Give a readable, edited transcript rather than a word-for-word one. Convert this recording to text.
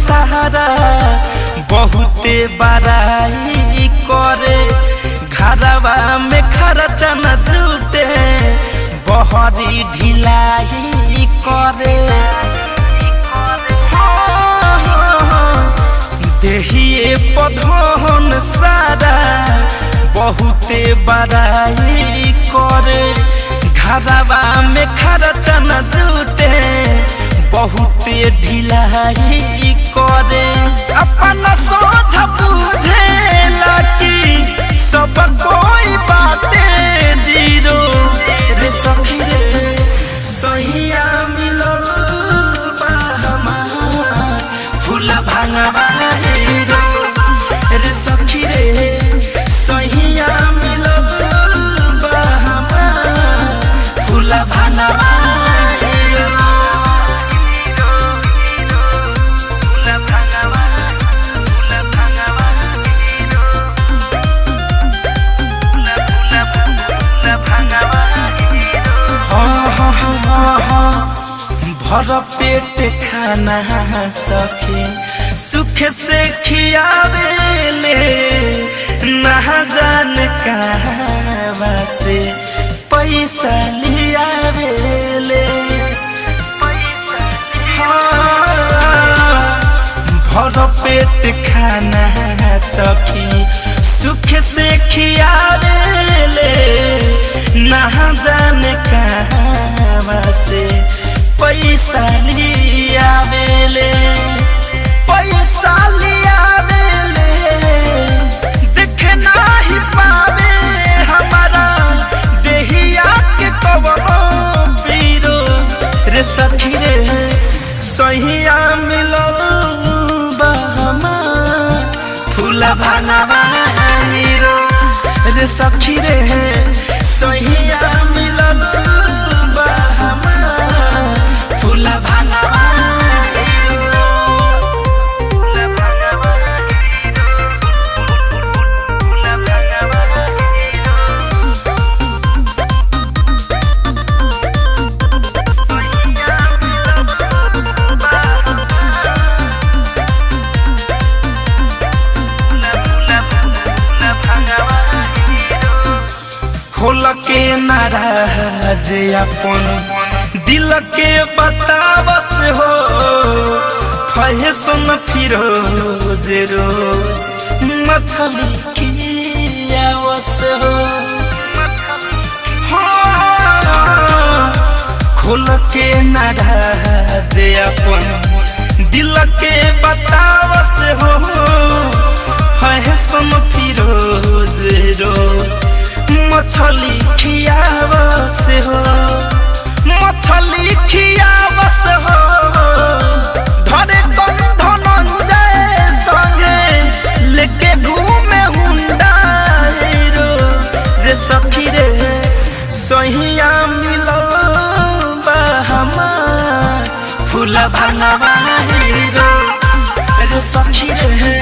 सहारा बहुते बड़ाई करे घरवा में खर्चा न जुटे बहरी ढिलाई करे देहिए पधन सारा बहुते बड़ाई करे घरवा में खर्चा न जुटे बहुते ढिलाई करे अपन सोच बुझेला कि सब कोई बाते जीरो रे सखी रे सहिया मिलल बा हमार फूल भांगवा हीरो रे सखी रे सहिया मिलल बा हमार फूल भांगवा भर पेट खाना सखे सुख से खियावेले ना जान कहवा से पैसा लियावेले भर पेट खाना सखी सुख से खियावेले ना जान कहवा से पैसा लियावेले पैसा लियावेले देखे नाही पावे हमारा देहिया के कवनो पीरो रे सखी रे सहिया मिलल बा हमार फूल भांगवा हीरो रे सखी रे सहिया मिलल बा हमार फूल भांगवा खोल के नाराज अपन दिल के बतावस हो फैशन फिरोज रोज मछली खियावस हो खोल के नाराज अपन दिल के बतावस हो फैशन फिरोज रोज मछली खियावस हो मछली खियावस हो धरे धनंजय संगे लेके घूमे हुंडा हीरो रे सखी रे सहिया मिलल बा हमार फूल भांगवा हीरो रे सखी रे